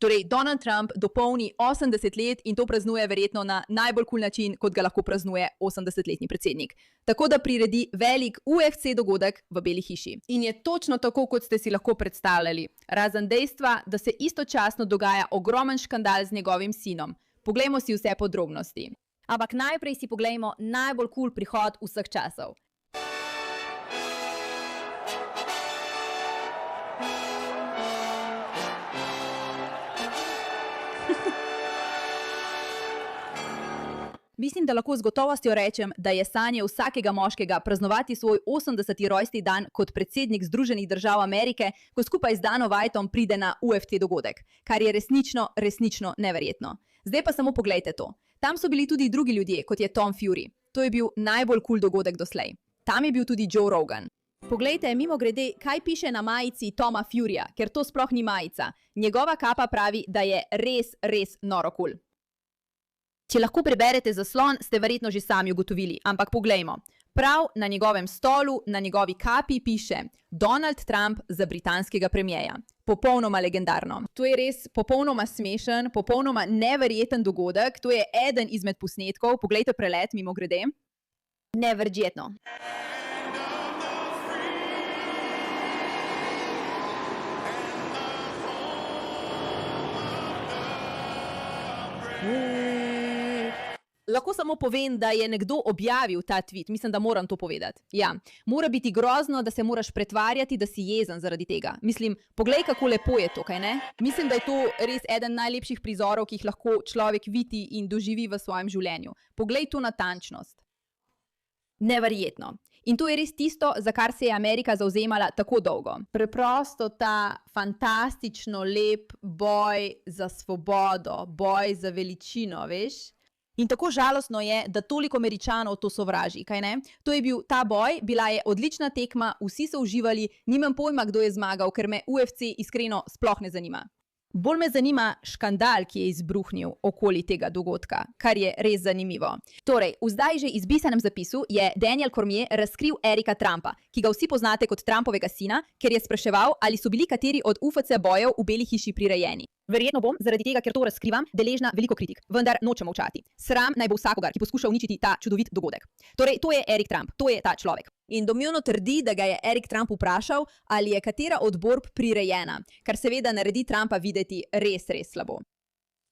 Torej, Donald Trump dopolni 80 let in to praznuje verjetno na najbolj cool način, kot ga lahko praznuje 80-letni predsednik. Tako da priredi velik UFC dogodek v Beli hiši. In je točno tako, kot ste si lahko predstavljali. Razen dejstva, da se istočasno dogaja ogromen škandal z njegovim sinom. Poglejmo si vse podrobnosti. Ampak najprej si poglejmo najbolj cool prihod vseh časov. Mislim, da lahko z gotovostjo rečem, da je sanje vsakega moškega praznovati svoj 80. rojstni dan kot predsednik Združenih držav Amerike, ko skupaj z Danom Whiteom pride na UFC dogodek, kar je resnično neverjetno. Zdaj pa samo poglejte to. Tam so bili tudi drugi ljudje, kot je Tom Fury. To je bil najbolj cool dogodek doslej. Tam je bil tudi Joe Rogan. Poglejte, mimogrede, kaj piše na majici Toma Furyja, ker to sploh ni majica. Njegova kapa pravi, da je res noro cool. Če lahko preberete zaslon, ste verjetno že sami ugotovili, ampak poglejmo. Prav na njegovem stolu, na njegovi kapi piše Donald Trump za britanskega premierja. Popolnoma legendarno. To je res popolnoma smešen, popolnoma neverjeten dogodek. To je eden izmed posnetkov. Poglejte prelet mimogrede. Neverjetno. Lahko samo povem, da je nekdo objavil ta tweet. Mislim, da moram to povedati. Ja, mora biti grozno, da se moraš pretvarjati, da si jezen zaradi tega. Mislim, poglej, kako lepo je to, kaj ne? Mislim, da je to res eden najlepših prizorov, ki jih lahko človek vidi in doživi v svojem življenju. Poglej to natančnost. Neverjetno. In to je res tisto, za kar se je Amerika zavzemala tako dolgo. Preprosto ta fantastično lep boj za svobodo, boj za veličino, veš? In tako žalostno je, da toliko Američanov to sovraži, kaj ne? To je bil ta boj, bila je odlična tekma, vsi so uživali, nimam pojma, kdo je zmagal, ker me UFC iskreno sploh ne zanima. Bolj me zanima škandal, ki je izbruhnil okoli tega dogodka, kar je res zanimivo. Torej, v zdaj že izbisanem zapisu je Daniel Cormier razkril Erika Trumpa, ki ga vsi poznate kot Trumpovega sina, ker je spraševal, ali so bili kateri od UFC bojev v Beli hiši prirejeni. Verjetno bom, zaradi tega, ker to razkrivam, deležna veliko kritik, vendar nočem molčati. Sram naj bo vsakogar, ki poskuša uničiti ta čudovit dogodek. Torej, to je Erik Trump, to je ta človek. In domnevno trdi, da ga je Erik Trump vprašal, ali je katera od borb prirejena, kar seveda naredi Trumpa videti res slabo.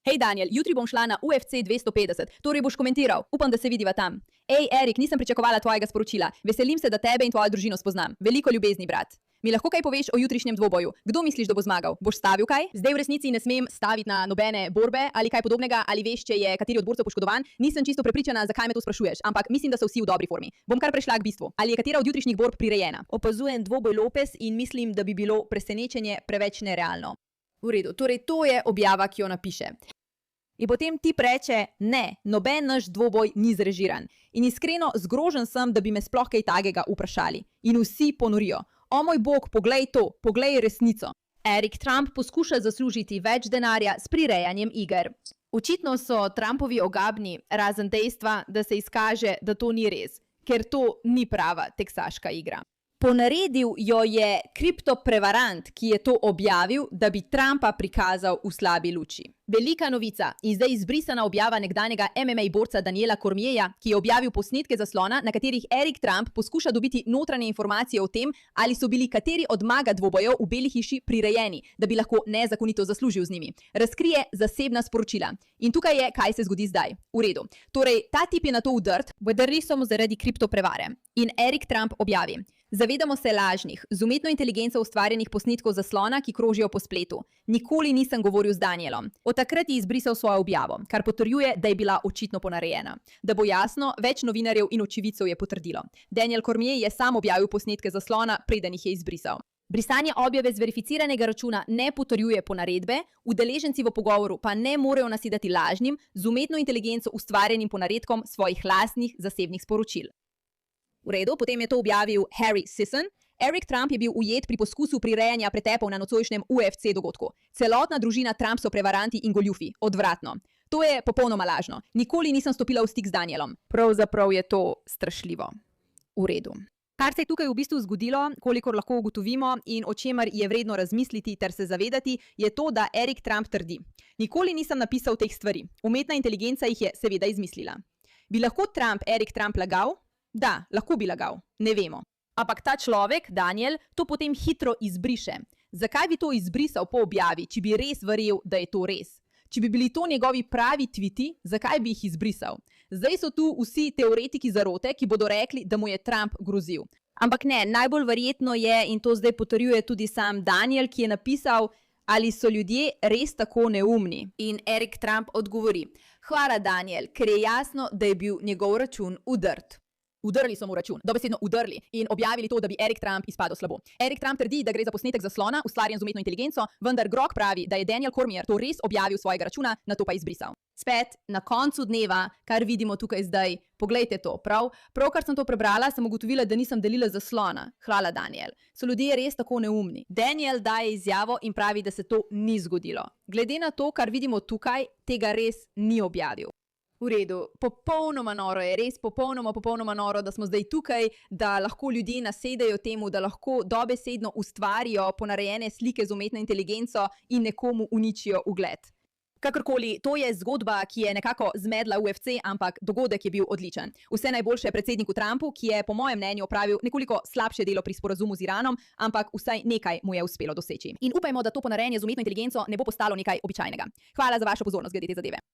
Hej Daniel, jutri bom šla na UFC 250, torej boš komentiral, upam, da se vidiva tam. Ej Erik, nisem pričakovala tvojega sporočila, veselim se, da tebe in tvojo družino spoznam. Veliko ljubezni, brat. Mi lahko kaj poveš o jutrišnjem dvoboju? Kdo misliš, da bo zmagal? Boš stavil kaj? Zdaj v resnici ne smem staviti na nobene borbe ali kaj podobnega, ali veš, če je kateri od borcev poškodovan. Nisem čisto prepričana, zakaj me to sprašuješ, ampak mislim, da so vsi v dobri formi. Bom kar prešla k bistvu. Ali je katera od jutrišnjih borb prirejena? Opazujem dvoboj Lopez in mislim, da bi bilo presenečenje preveč nerealno. V redu, torej to je objava, ki jo napiše. In potem tip reče, ne, noben naš dvoboj ni zrežiran. In iskreno zgrožen sem, da bi me sploh kaj takega vprašali. In vsi ponorijo. O moj bog, poglej to, poglej resnico. Erik Trump poskuša zaslužiti več denarja s prirejanjem iger. Očitno so Trumpovi ogabni, razen dejstva, da se izkaže, da to ni res, ker to ni prava teksaška igra. Ponaredil jo je kriptoprevarant, ki je to objavil, da bi Trumpa prikazal v slabi luči. Velika novica in zdaj izbrisana objava nekdanjega MMA borca Daniela Cormierja, ki je objavil posnetke zaslona, na katerih Erik Trump poskuša dobiti notranje informacije o tem, ali so bili kateri od maga dvobojev v Beli hiši prirejeni, da bi lahko nezakonito zaslužil z njimi. Razkrije zasebna sporočila. In tukaj je, kaj se zgodi zdaj. V redu. Torej, ta tip je na to vdrt, vdrli so mu zaradi kriptoprevare. In Erik Trump objavi. Zavedamo se lažnih, z umetno inteligenco ustvarjenih posnetkov zaslona, ki krožijo po spletu. Nikoli nisem govoril z Danielom. Od takrat je izbrisal svojo objavo, kar potrjuje, da je bila očitno ponarejena. Da bo jasno, več novinarjev in očividcev je potrdilo. Daniel Cormier je sam objavil posnetke zaslona, preden jih je izbrisal. Brisanje objave z verificiranega računa ne potrjuje ponaredbe, udeleženci v pogovoru pa ne morejo nasedati lažnim, z umetno inteligenco ustvarjenim ponaredkom svojih lastnih zasebnih sporočil. V redu, potem je to objavil Harry Sisson. Erik Trump je bil ujet pri poskusu prirejanja pretepov na nocojšnjem UFC dogodku. Celotna družina Trump so prevaranti in goljufi. Odvratno. To je popolnoma lažno. Nikoli nisem stopila v stik z Danielom. Pravzaprav je to strašljivo. V redu. Kar se je tukaj v bistvu zgodilo, kolikor lahko ugotovimo in o čemer je vredno razmisliti ter se zavedati, je to, da Erik Trump trdi: nikoli nisem napisal teh stvari. Umetna inteligenca jih je seveda izmislila. Bi lahko Erik Trump lagal? Da, lahko bi lagal. Ne vemo. Ampak ta človek, Daniel, to potem hitro izbriše. Zakaj bi to izbrisal po objavi, če bi res verjel, da je to res? Če bi bili to njegovi pravi tviti, zakaj bi jih izbrisal? Zdaj so tu vsi teoretiki zarote, ki bodo rekli, da mu je Trump grozil. Ampak ne, najbolj verjetno je, in to zdaj potrjuje tudi sam Daniel, ki je napisal: ali so ljudje res tako neumni? In Erik Trump odgovori: hvala, Daniel, ker je jasno, da je bil njegov račun udrt. Udrli so mu račun, dobesedno udrli in objavili to, da bi Erik Trump izpadel slabo. Erik Trump trdi, da gre za posnetek zaslona, ustvarjen z umetno inteligenco, vendar Grok pravi, da je Daniel Cormier to res objavil svojega računa, nato pa izbrisal. Spet, na koncu dneva, kar vidimo tukaj zdaj, poglejte to, pravkar sem to prebrala, sem ugotovila, da nisem delila zaslona. Hvala, Daniel. So ljudje res tako neumni? Daniel daje izjavo in pravi, da se to ni zgodilo. Glede na to, kar vidimo tukaj, tega res ni objavil. V redu, popolnoma noro je, res popolnoma noro, da smo zdaj tukaj, da lahko ljudje nasedejo temu, da lahko dobesedno ustvarijo ponarejene slike z umetno inteligenco in nekomu uničijo ugled. Kakorkoli, to je zgodba, ki je nekako zmedla UFC, ampak dogodek je bil odličen. Vse najboljše predsedniku Trumpu, ki je po mojem mnenju opravil nekoliko slabše delo pri sporazumu z Iranom, ampak vsaj nekaj mu je uspelo doseči. In upajmo, da to ponarejanje z umetno inteligenco ne bo postalo nekaj običajnega. Hvala za vašo pozornost glede te zadeve.